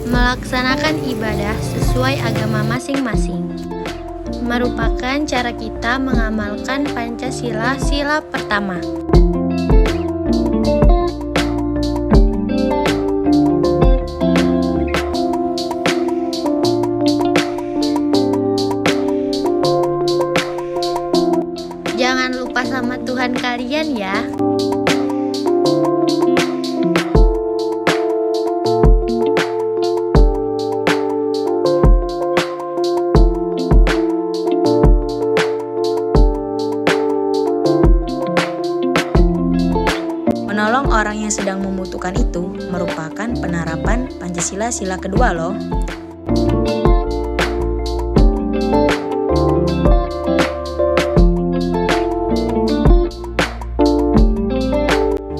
Melaksanakan ibadah sesuai agama masing-masing merupakan cara kita mengamalkan Pancasila sila pertama. Jangan lupa sama Tuhan kalian ya. Menolong orang yang sedang membutuhkan itu merupakan penerapan Pancasila sila kedua loh.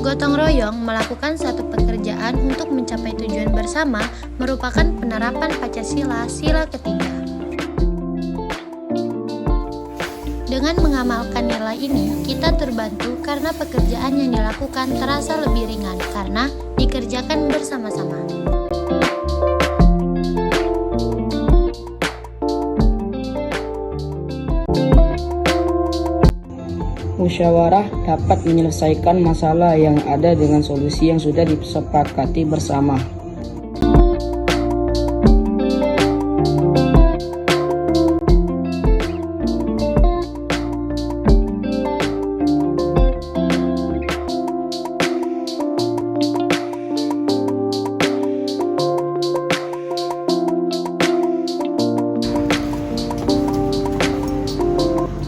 Gotong royong melakukan satu pekerjaan untuk mencapai tujuan bersama merupakan penerapan Pancasila sila ketiga. Dengan mengamalkan nilai ini, kita terbantu karena pekerjaan yang dilakukan terasa lebih ringan karena dikerjakan bersama-sama. Musyawarah dapat menyelesaikan masalah yang ada dengan solusi yang sudah disepakati bersama.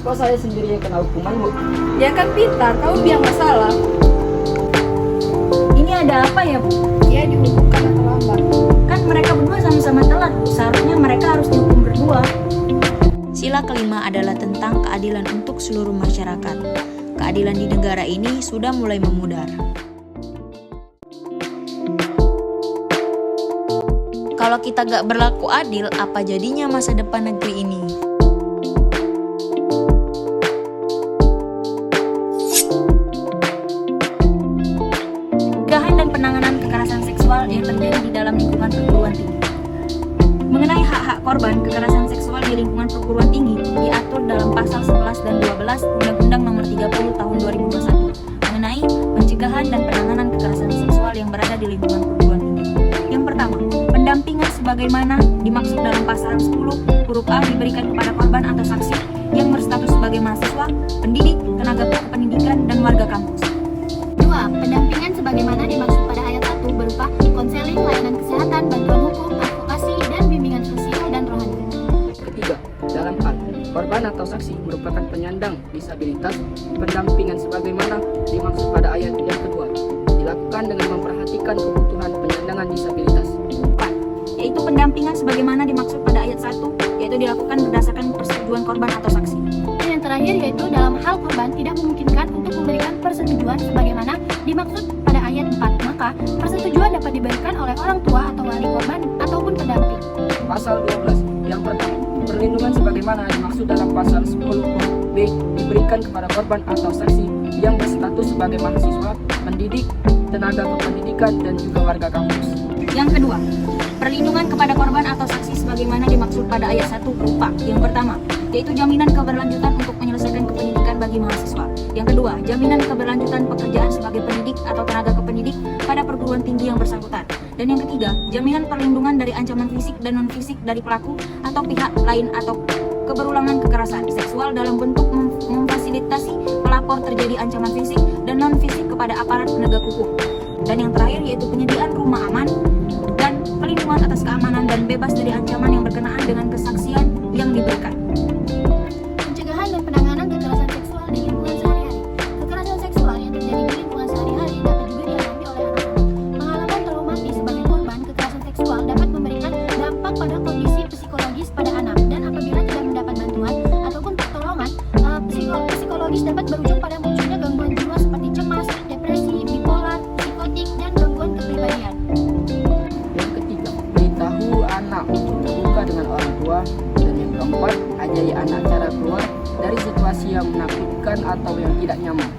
Kok saya sendiri yang kena hukuman, Bu? Ya kan pintar, kamu biang masalah. Ini ada apa ya, Bu? Dia dihukum karena terlambat. Kan mereka berdua sama-sama telat, Bu. Seharusnya mereka harus dihukum berdua. Sila kelima adalah tentang keadilan untuk seluruh masyarakat. Keadilan di negara ini sudah mulai memudar. Kalau kita gak berlaku adil, apa jadinya masa depan negeri ini? Pencegahan dan penanganan kekerasan seksual yang terjadi di dalam lingkungan perguruan tinggi. Mengenai hak-hak korban kekerasan seksual di lingkungan perguruan tinggi diatur dalam pasal 11 dan 12 Undang-Undang Nomor 30 Tahun 2021 mengenai pencegahan dan penanganan kekerasan seksual yang berada di lingkungan perguruan tinggi. Yang pertama, pendampingan sebagaimana dimaksud dalam pasal 10 huruf A diberikan kepada korban atau saksi yang berstatus sebagai mahasiswa, pendidik, tenaga kependidikan, dan warga kampus. 2. Pendampingan sebagaimana dimaksud pada ayat 1 berupa konseling, layanan kesehatan, bantuan hukum, advokasi, dan bimbingan sosial dan rohani. Ketiga, dalam hal korban atau saksi merupakan penyandang disabilitas, pendampingan sebagaimana dimaksud pada ayat yang kedua dilakukan dengan memperhatikan kebutuhan penyandang disabilitas. 4. Yaitu pendampingan sebagaimana dimaksud pada ayat 1, yaitu dilakukan berdasarkan persetujuan korban atau saksi. Dan yang terakhir yaitu dalam hal korban tidak memungkinkan untuk memberikan persetujuan sebagaimana dimaksud pada ayat 4, maka persetujuan dapat diberikan oleh orang tua atau wali korban ataupun pendamping. Pasal 12 yang pertama, perlindungan sebagaimana dimaksud dalam pasal 10 huruf B diberikan kepada korban atau saksi yang berstatus sebagai mahasiswa, pendidik, tenaga kependidikan, dan juga warga kampus. Yang kedua, perlindungan kepada korban atau saksi sebagaimana dimaksud pada ayat 1 berupa yang pertama, yaitu jaminan keberlanjutan untuk menyelesaikan kependidikan bagi mahasiswa. Yang kedua, jaminan keberlanjutan pekerjaan sebagai pendidik atau tenaga kependidik pada perguruan tinggi yang bersangkutan. Dan yang ketiga, jaminan perlindungan dari ancaman fisik dan non-fisik dari pelaku atau pihak lain atau keberulangan kekerasan seksual dalam bentuk memfasilitasi pelapor terjadi ancaman fisik dan non-fisik kepada aparat penegak hukum. Dan yang terakhir yaitu penyediaan rumah aman dan pelindungan atas keamanan dan bebas dari ancaman yang berkenaan dengan kesaksian yang diberikan. Pencegahan dan penanganan kekerasan seksual di lingkungan sehari-hari. Kekerasan seksual yang terjadi di lingkungan sehari-hari dapat juga dialami oleh anak-anak. Pengalaman traumatis sebagai korban kekerasan seksual dapat memberikan dampak pada kondisi psikologis pada anak, dan apabila tidak mendapat bantuan ataupun pertolongan, psikologis dapat berujung pada munculnya gangguan jiwa seperti cemas, depresi, bipolar, psikotik, dan gangguan kepribadian. Yang ketiga, beritahu anak untuk terbuka dengan orang tua. Dan yang keempat, ajari anak dari situasi yang menakutkan atau yang tidak nyaman.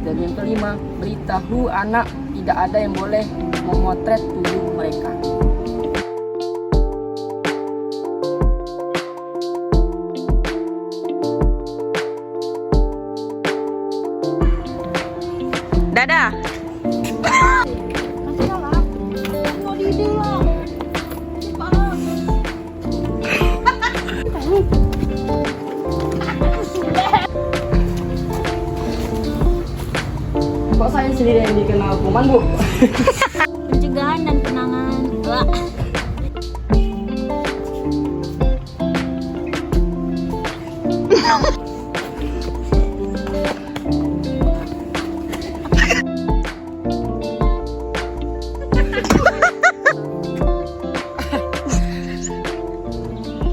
Dan yang kelima, beritahu anak tidak ada yang boleh memotret tubuh mereka. Dadah. Kok saya sendiri yang dikenal kuman, Bu? Pencegahan dan penanganan.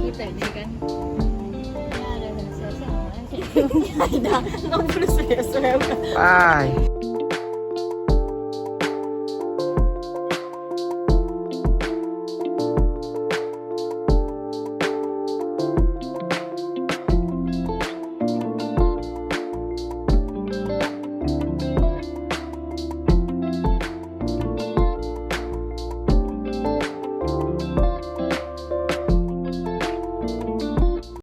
Kita ini kan ya ada saya. Tidak, nggak perlu saya. Bye.